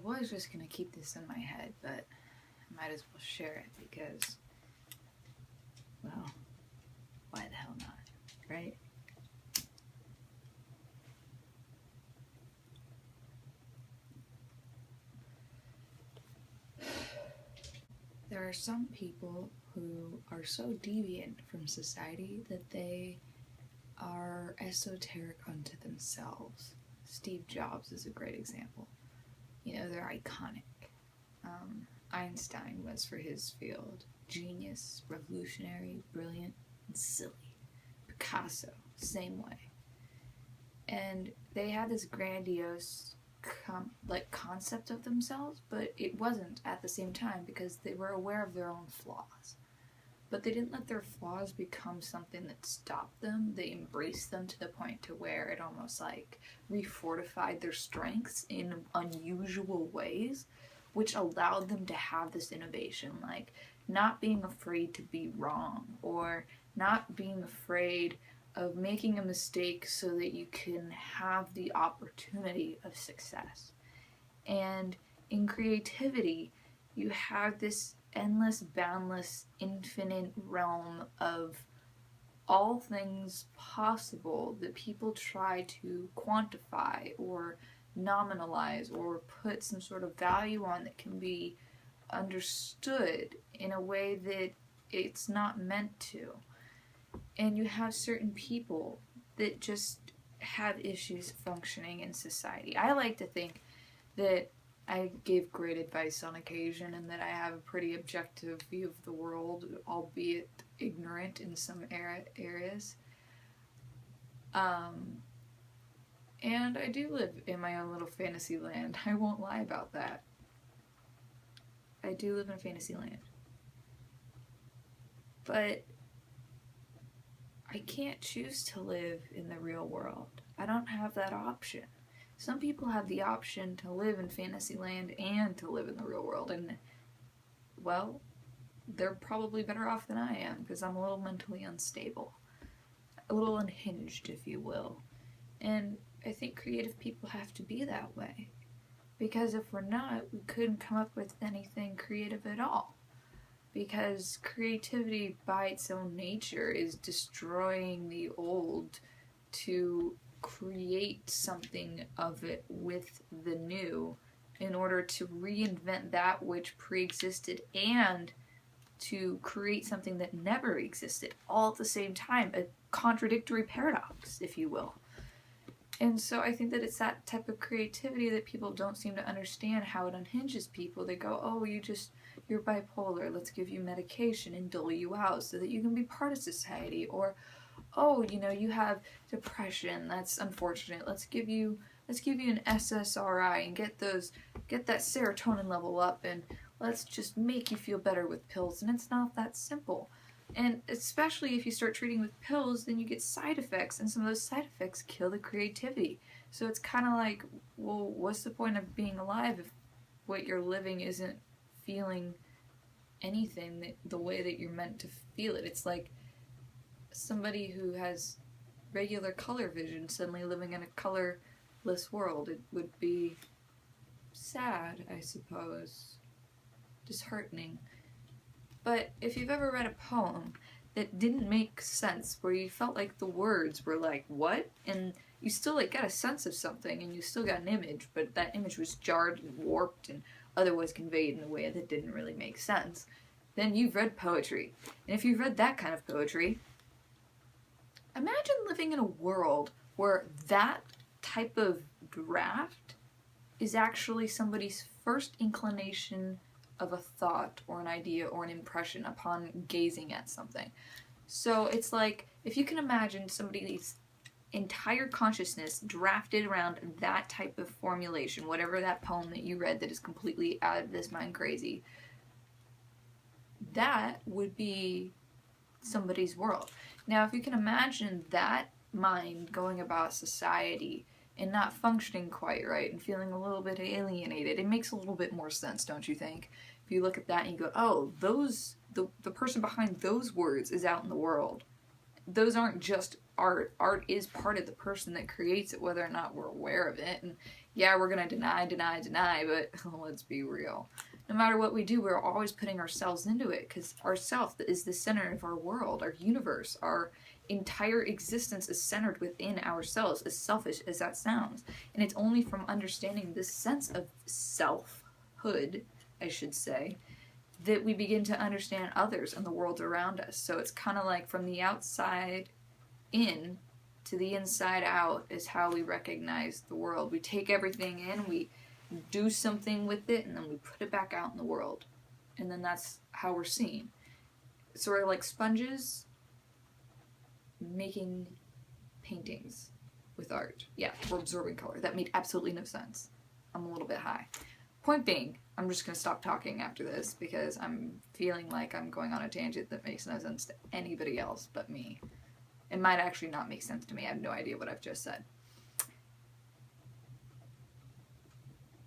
was just gonna keep this in my head, but I might as well share it because, well, why the hell not, right? There are some people who are so deviant from society that they are esoteric unto themselves. Steve Jobs is a great example. You know, they're iconic. Einstein was for his field. Genius, revolutionary, brilliant, and silly. Picasso, same way. And they had this grandiose concept of themselves, but it wasn't at the same time because they were aware of their own flaws. But they didn't let their flaws become something that stopped them. They embraced them to the point to where it almost like refortified their strengths in unusual ways, which allowed them to have this innovation, like not being afraid to be wrong or not being afraid of making a mistake so that you can have the opportunity of success. And in creativity, you have this endless, boundless, infinite realm of all things possible that people try to quantify or nominalize or put some sort of value on that can be understood in a way that it's not meant to. And you have certain people that just have issues functioning in society. I like to think that I give great advice on occasion and that I have a pretty objective view of the world, albeit ignorant in some areas. And I do live in my own little fantasy land. I won't lie about that. I do live in fantasy land. But I can't choose to live in the real world. I don't have that option. Some people have the option to live in fantasy land and to live in the real world, and, well, they're probably better off than I am because I'm a little mentally unstable. A little unhinged, if you will. And I think creative people have to be that way. Because if we're not, we couldn't come up with anything creative at all. Because creativity by its own nature is destroying the old to create something of it with the new in order to reinvent that which pre-existed and to create something that never existed all at the same time, a contradictory paradox, if you will. And so I think that it's that type of creativity that people don't seem to understand how it unhinges people. They go, oh, you're bipolar, let's give you medication and dull you out so that you can be part of society. Or, oh, you have depression, that's unfortunate, let's give you an SSRI and get that serotonin level up and let's just make you feel better with pills. And it's not that simple. And especially if you start treating with pills, then you get side effects, and some of those side effects kill the creativity. So it's kind of like, well, what's the point of being alive if what you're living isn't feeling anything the way that you're meant to feel it? It's like somebody who has regular color vision suddenly living in a colorless world. It would be sad, I suppose, disheartening. But if you've ever read a poem that didn't make sense, where you felt like the words were like, what? And you still got a sense of something, and you still got an image, but that image was jarred and warped and otherwise conveyed in a way that didn't really make sense, then you've read poetry. And if you've read that kind of poetry, imagine living in a world where that type of draft is actually somebody's first inclination of a thought or an idea or an impression upon gazing at something. So it's like, if you can imagine somebody's entire consciousness drafted around that type of formulation, whatever that poem that you read that is completely out of this mind crazy, that would be somebody's world. Now, if you can imagine that mind going about society and not functioning quite right and feeling a little bit alienated, it makes a little bit more sense, don't you think? If you look at that and you go, oh, the person behind those words is out in the world. those aren't just art. Art is part of the person that creates it, whether or not we're aware of it. And yeah, we're gonna deny, but let's be real. No matter what we do, we're always putting ourselves into it, because ourself is the center of our world, our universe, our entire existence is centered within ourselves, as selfish as that sounds. And it's only from understanding this sense of selfhood, I should say, that we begin to understand others and the world around us. So it's kind of like from the outside in to the inside out is how we recognize the world. We take everything in, we do something with it, and then we put it back out in the world. And then that's how we're seen. Sort of like sponges making paintings with art. Yeah, we're absorbing color. That made absolutely no sense. I'm a little bit high. Point being, I'm just going to stop talking after this because I'm feeling like I'm going on a tangent that makes no sense to anybody else but me. It might actually not make sense to me. I have no idea what I've just said.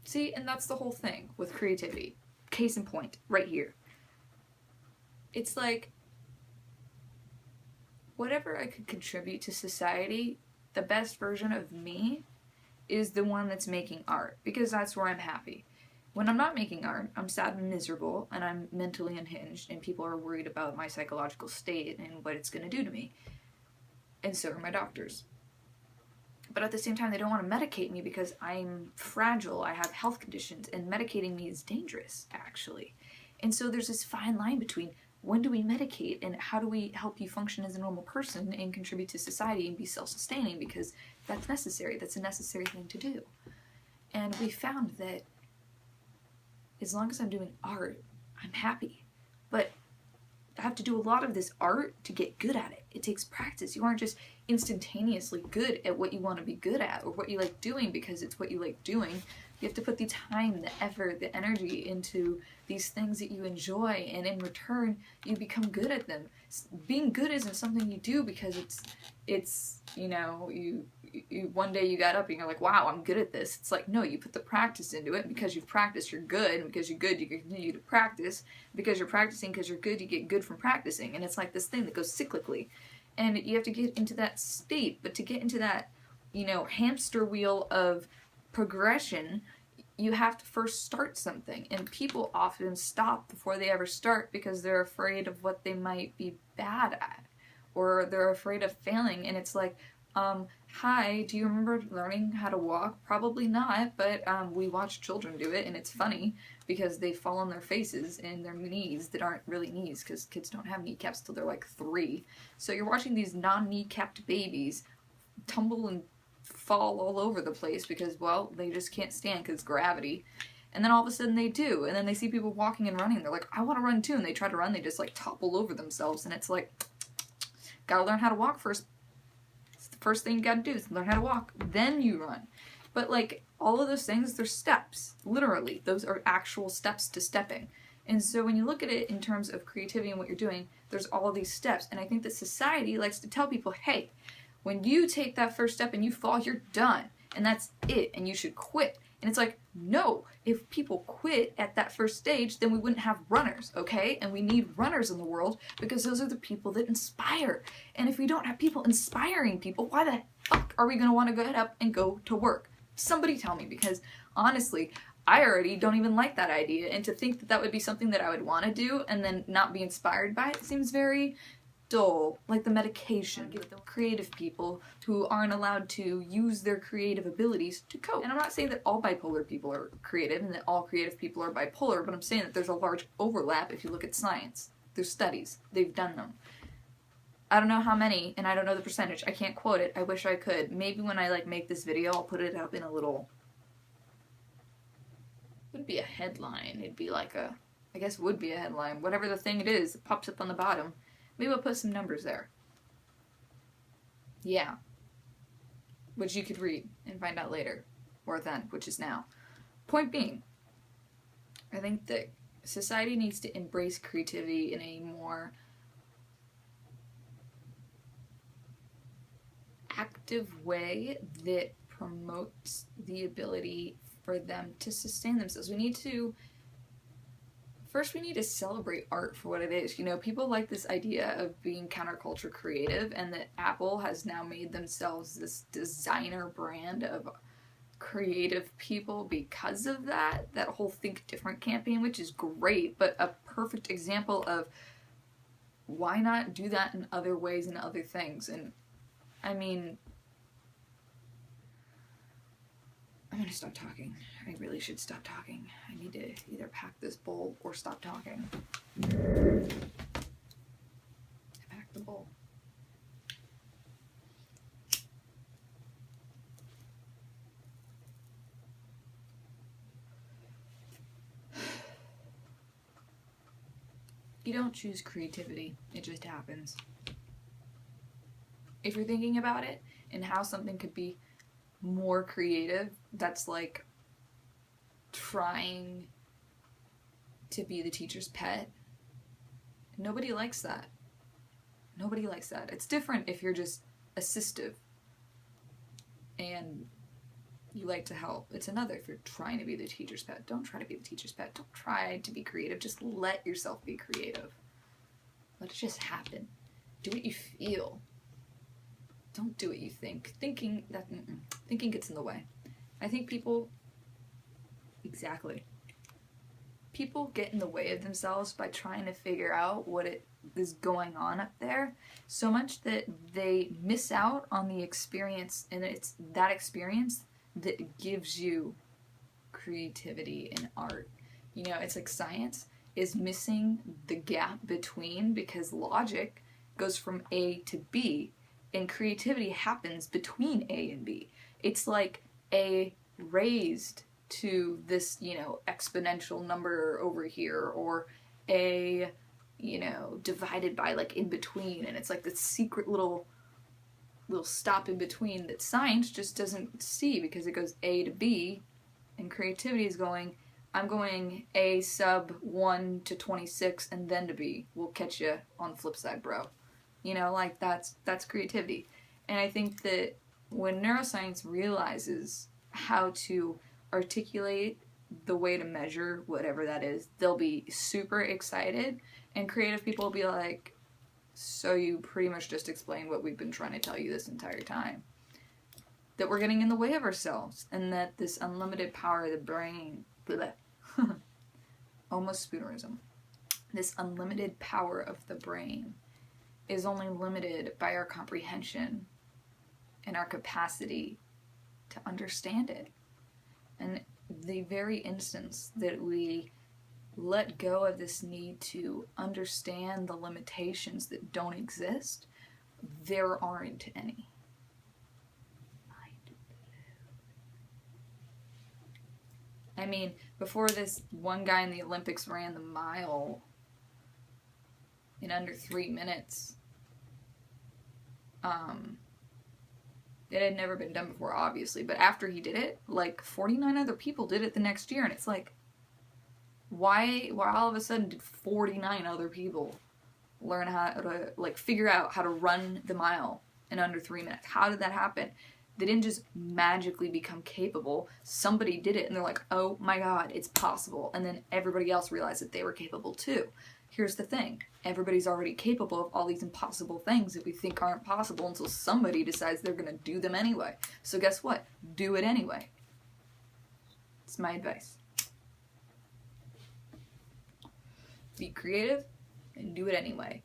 See, and that's the whole thing with creativity. Case in point, right here. It's like, whatever I could contribute to society, the best version of me is the one that's making art, because that's where I'm happy. When I'm not making art, I'm sad and miserable, and I'm mentally unhinged, and people are worried about my psychological state and what it's going to do to me. And so are my doctors. But at the same time, they don't want to medicate me because I'm fragile, I have health conditions, and medicating me is dangerous, actually. And so there's this fine line between when do we medicate and how do we help you function as a normal person and contribute to society and be self-sustaining, because that's necessary. That's a necessary thing to do. And we found that as long as I'm doing art, I'm happy. But I have to do a lot of this art to get good at it. It takes practice. You aren't just instantaneously good at what you want to be good at or what you like doing because it's what you like doing. You have to put the time, the effort, the energy into these things that you enjoy, and in return, you become good at them. Being good isn't something you do because it's you know, you one day you got up and you're like, wow, I'm good at this. It's like, no, you put the practice into it, and because you've practiced, you're good, and because you're good, you continue to practice. Because you're practicing, because you're good, you get good from practicing, and it's like this thing that goes cyclically. And you have to get into that state, but to get into that, you know, hamster wheel of progression, you have to first start something. And people often stop before they ever start because they're afraid of what they might be bad at, or they're afraid of failing. And it's like, hi, do you remember learning how to walk? Probably not, but we watch children do it, and it's funny because they fall on their faces and their knees that aren't really knees, because kids don't have kneecaps till they're like 3. So you're watching these non-kneecapped babies tumble and fall all over the place because, well, they just can't stand because gravity. And then all of a sudden they do, and then they see people walking and running, they're like, I want to run too, and they try to run, they just like topple over themselves, and it's like, gotta learn how to walk first. It's the first thing you gotta do is learn how to walk, then you run. But like, all of those things, they're steps, literally. Those are actual steps to stepping. And so when you look at it in terms of creativity and what you're doing, there's all these steps, and I think that society likes to tell people, hey, when you take that first step and you fall, you're done. And that's it. And you should quit. And it's like, no. If people quit at that first stage, then we wouldn't have runners, okay? And we need runners in the world because those are the people that inspire. And if we don't have people inspiring people, why the fuck are we going to want to get up and go to work? Somebody tell me, because honestly, I already don't even like that idea. And to think that that would be something that I would want to do and then not be inspired by it seems very dull, like the medication. Give the creative people who aren't allowed to use their creative abilities to cope. And I'm not saying that all bipolar people are creative and that all creative people are bipolar, but I'm saying that there's a large overlap if you look at science. There's studies. They've done them. I don't know how many, and I don't know the percentage. I can't quote it. I wish I could. Maybe when I like make this video, I'll put it up in a little... It would be a headline. It'd be like a... I guess it would be a headline. Whatever the thing it is, it pops up on the bottom. Maybe I'll put some numbers there. Yeah. Which you could read and find out later. Or then, which is now. Point being, I think that society needs to embrace creativity in a more active way that promotes the ability for them to sustain themselves. We need to First, we need to celebrate art for what it is. You know, people like this idea of being counterculture creative, and that Apple has now made themselves this designer brand of creative people because of that. That whole Think Different campaign, which is great, but a perfect example of why not do that in other ways and other things. And I mean, I'm gonna stop talking. I really should stop talking. I need to either pack this bowl or stop talking. I packed the bowl. You don't choose creativity, it just happens. If you're thinking about it and how something could be more creative, that's like trying to be the teacher's pet. Nobody likes that. Nobody likes that. It's different if you're just assistive and you like to help. It's another if you're trying to be the teacher's pet. Don't try to be the teacher's pet. Don't try to be creative. Just let yourself be creative. Let it just happen. Do what you feel. Don't do what you think. Thinking gets in the way. I think people get in the way of themselves by trying to figure out what it is going on up there so much that they miss out on the experience, and it's that experience that gives you creativity and art. You know, it's like science is missing the gap between, because logic goes from A to B, and creativity happens between A and B. It's like A raised to this, you know, exponential number over here, or A, you know, divided by like in between, and it's like this secret little stop in between that science just doesn't see, because it goes A to B, and creativity is going, I'm going A sub 1 to 26 and then to B. We'll catch you on the flip side, bro. You know, like that's creativity. And I think that when neuroscience realizes how to articulate the way to measure whatever that is, they'll be super excited, and creative people will be like, so you pretty much just explained what we've been trying to tell you this entire time. That we're getting in the way of ourselves, and that this unlimited power of the brain, almost spoonerism, this unlimited power of the brain is only limited by our comprehension and our capacity to understand it. And the very instance that we let go of this need to understand the limitations that don't exist, there aren't any. I mean, before this, one guy in the Olympics ran the mile in under 3 minutes. It had never been done before, obviously, but after he did it, like 49 other people did it the next year, and it's like, why all of a sudden did 49 other people learn how to, like, figure out how to run the mile in under 3 minutes? How did that happen? They didn't just magically become capable. Somebody did it, and they're like, oh my god, it's possible. And then everybody else realized that they were capable too. Here's the thing. Everybody's already capable of all these impossible things that we think aren't possible until somebody decides they're going to do them anyway. So guess what? Do it anyway. It's my advice. Be creative and do it anyway.